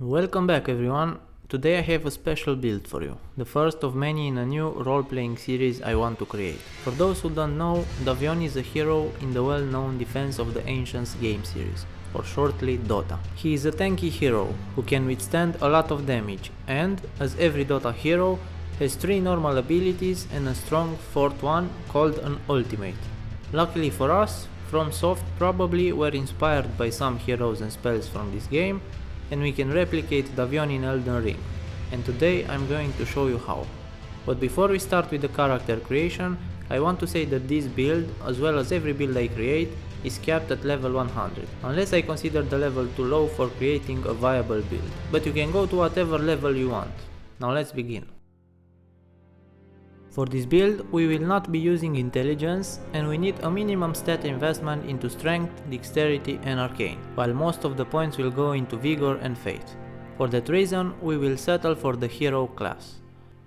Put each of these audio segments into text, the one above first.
Welcome back everyone. Today I have a special build for you, the first of many in a new role-playing series I want to create. For those who don't know, Davion is a hero in the well-known Defense of the Ancients game series, or shortly DoTA. He is a tanky hero who can withstand a lot of damage and, as every DoTA hero, has 3 normal abilities and a strong 4th one called an ultimate. Luckily for us, FromSoft probably were inspired by some heroes and spells from this game, and we can replicate Davion in Elden Ring, and today I'm going to show you how. But before we start with the character creation, I want to say that this build, as well as every build I create, is capped at level 100, unless I consider the level too low for creating a viable build. But you can go to whatever level you want. Now let's begin. For this build, we will not be using intelligence, and we need a minimum stat investment into strength, dexterity and arcane, while most of the points will go into vigor and faith. For that reason, we will settle for the hero class.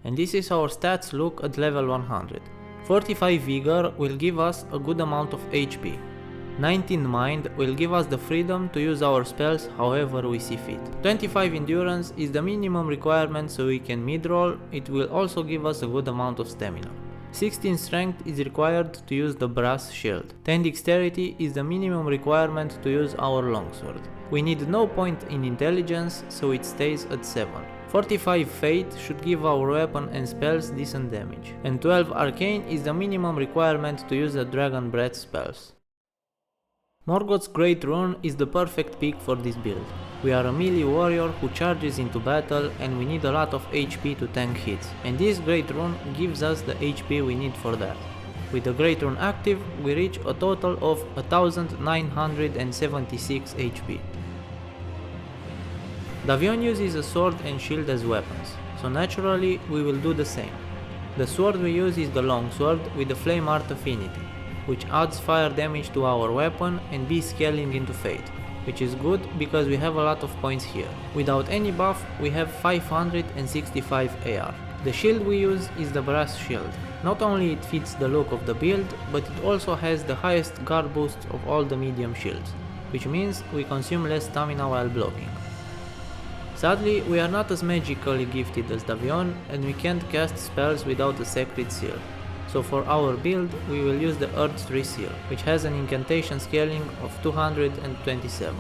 And this is how our stats look at level 100. 45 vigor will give us a good amount of HP. 19 mind will give us the freedom to use our spells however we see fit. 25 endurance is the minimum requirement so we can mid-roll. It will also give us a good amount of stamina. 16 strength is required to use the brass shield. 10 dexterity is the minimum requirement to use our longsword. We need no point in intelligence, so it stays at 7. 45 faith should give our weapon and spells decent damage. And 12 arcane is the minimum requirement to use the dragon breath spells. Morgoth's Great Rune is the perfect pick for this build. We are a melee warrior who charges into battle and we need a lot of HP to tank hits, and this Great Rune gives us the HP we need for that. With the Great Rune active, we reach a total of 1976 HP. Davion uses a sword and shield as weapons, so naturally we will do the same. The sword we use is the longsword with the flame art affinity, which adds fire damage to our weapon and be scaling into fate, which is good because we have a lot of points here. Without any buff, we have 565 AR. The shield we use is the brass shield. Not only it fits the look of the build, but it also has the highest guard boost of all the medium shields, which means we consume less stamina while blocking. Sadly, we are not as magically gifted as Davion, and we can't cast spells without a sacred seal. So for our build, we will use the Earth Tree Seal, which has an incantation scaling of 227.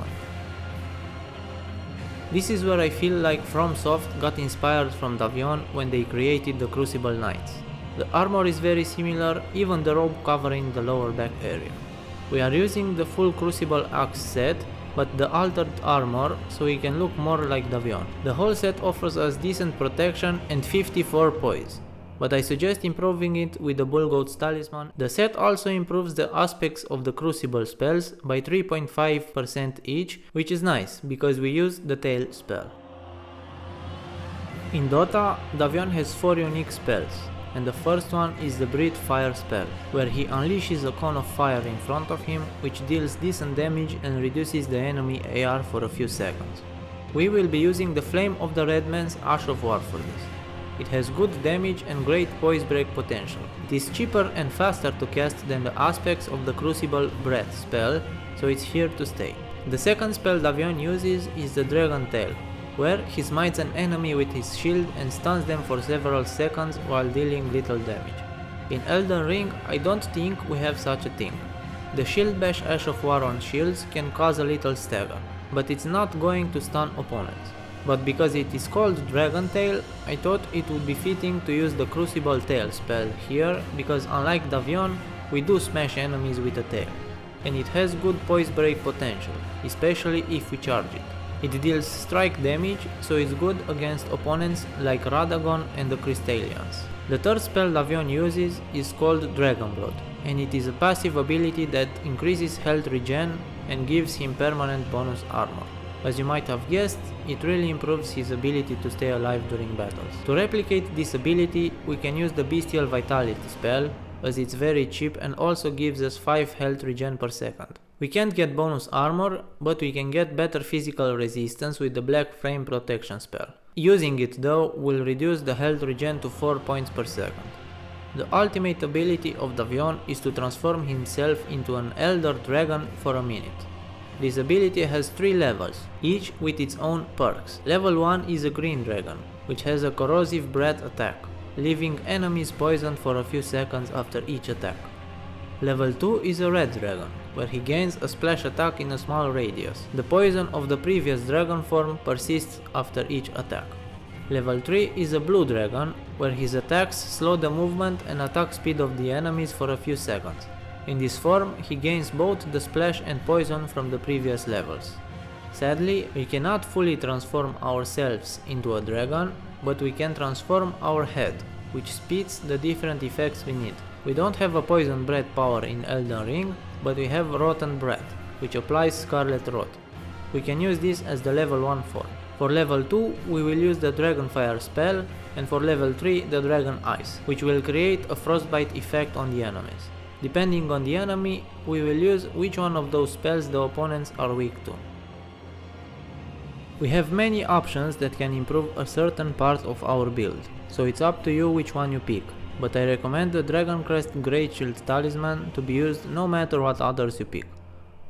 This is where I feel like FromSoft got inspired from Davion when they created the Crucible Knights. The armor is very similar, even the robe covering the lower back area. We are using the full Crucible Axe set, but the altered armor, so we can look more like Davion. The whole set offers us decent protection and 54 poise, but I suggest improving it with the Bullgoat's Talisman. The set also improves the aspects of the Crucible spells by 3.5% each, which is nice, because we use the tail spell. In DoTA, Davion has 4 unique spells, and the first one is the Breathe Fire spell, where he unleashes a cone of fire in front of him, which deals decent damage and reduces the enemy AR for a few seconds. We will be using the Flame of the Redman's Ash of War for this. It has good damage and great poise break potential. It is cheaper and faster to cast than the aspects of the Crucible Breath spell, so it's here to stay. The second spell Davion uses is the Dragon Tail, where he smites an enemy with his shield and stuns them for several seconds while dealing little damage. In Elden Ring, I don't think we have such a thing. The Shield Bash Ash of War on shields can cause a little stagger, but it's not going to stun opponents. But because it is called Dragon Tail, I thought it would be fitting to use the Crucible Tail spell here, because unlike Davion, we do smash enemies with a tail, and it has good poise break potential, especially if we charge it. It deals strike damage, so it's good against opponents like Radagon and the Crystallians. The third spell Davion uses is called Dragon Blood, and it is a passive ability that increases health regen and gives him permanent bonus armor. As you might have guessed, it really improves his ability to stay alive during battles. To replicate this ability, we can use the Bestial Vitality spell, as it's very cheap and also gives us 5 health regen per second. We can't get bonus armor, but we can get better physical resistance with the Black Frame Protection spell. Using it though will reduce the health regen to 4 points per second. The ultimate ability of Davion is to transform himself into an Elder Dragon for a minute. This ability has 3 levels, each with its own perks. Level 1 is a green dragon, which has a corrosive breath attack, leaving enemies poisoned for a few seconds after each attack. Level 2 is a red dragon, where he gains a splash attack in a small radius. The poison of the previous dragon form persists after each attack. Level 3 is a blue dragon, where his attacks slow the movement and attack speed of the enemies for a few seconds. In this form, he gains both the splash and poison from the previous levels. Sadly, we cannot fully transform ourselves into a dragon, but we can transform our head, which speeds the different effects we need. We don't have a poison breath power in Elden Ring, but we have rotten breath, which applies scarlet rot. We can use this as the level 1 form. For level 2 we will use the dragon fire spell, and for level 3 the dragon ice, which will create a frostbite effect on the enemies. Depending on the enemy, we will use which one of those spells the opponents are weak to. We have many options that can improve a certain part of our build, so it's up to you which one you pick, but I recommend the Dragon Crest Great Shield Talisman to be used no matter what others you pick.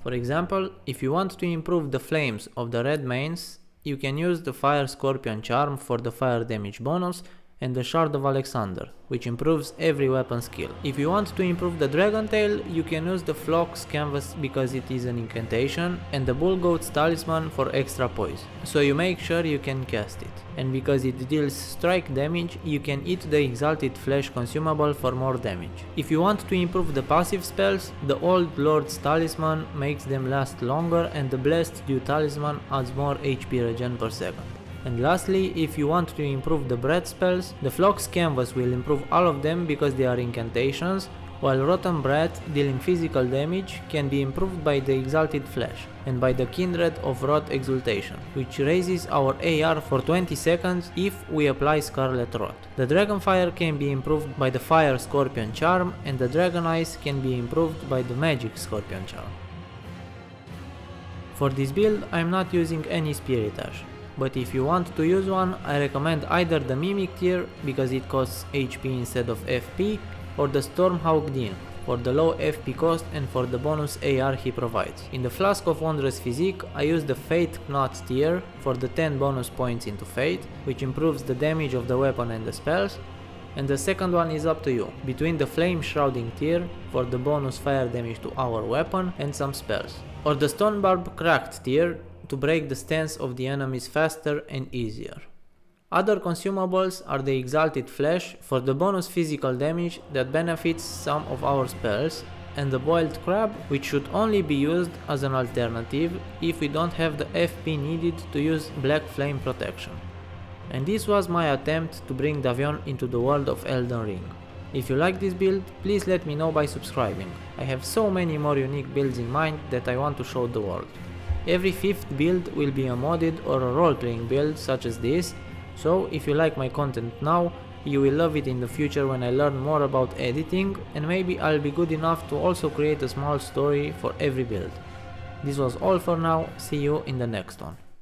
For example, if you want to improve the flames of the red mains, you can use the Fire Scorpion Charm for the fire damage bonus and the Shard of Alexander, which improves every weapon skill. If you want to improve the Dragon Tail, you can use the Phlox Canvas because it is an incantation, and the Bull Goat's Talisman for extra poise, so you make sure you can cast it. And because it deals strike damage, you can eat the Exalted Flesh consumable for more damage. If you want to improve the passive spells, the Old Lord's Talisman makes them last longer, and the Blessed Dew Talisman adds more HP regen per second. And lastly, if you want to improve the breath spells, the Phlox Canvas will improve all of them because they are incantations, while Rotten Breath, dealing physical damage, can be improved by the Exalted Flesh and by the Kindred of Rot Exultation, which raises our AR for 20 seconds if we apply Scarlet Rot. The Dragonfire can be improved by the Fire Scorpion Charm, and the Dragon Ice can be improved by the Magic Scorpion Charm. For this build, I am not using any Spirit Ash, but if you want to use one, I recommend either the Mimic tier because it costs HP instead of FP, or the Stormhawk Din for the low FP cost and for the bonus AR he provides. In the Flask of Wondrous Physique, I use the Fate Knot tier for the 10 bonus points into Fate, which improves the damage of the weapon and the spells, and the second one is up to you, between the Flame Shrouding tier for the bonus fire damage to our weapon and some spells, or the Stonebarb Cracked tier to break the stance of the enemies faster and easier. Other consumables are the Exalted Flesh for the bonus physical damage that benefits some of our spells, and the Boiled Crab, which should only be used as an alternative if we don't have the FP needed to use Black Flame Protection. And this was my attempt to bring Davion into the world of Elden Ring. If you like this build, please let me know by subscribing. I have so many more unique builds in mind that I want to show the world. Every 5th build will be a modded or a role-playing build such as this, so if you like my content now, you will love it in the future when I learn more about editing, and maybe I'll be good enough to also create a small story for every build. This was all for now, see you in the next one.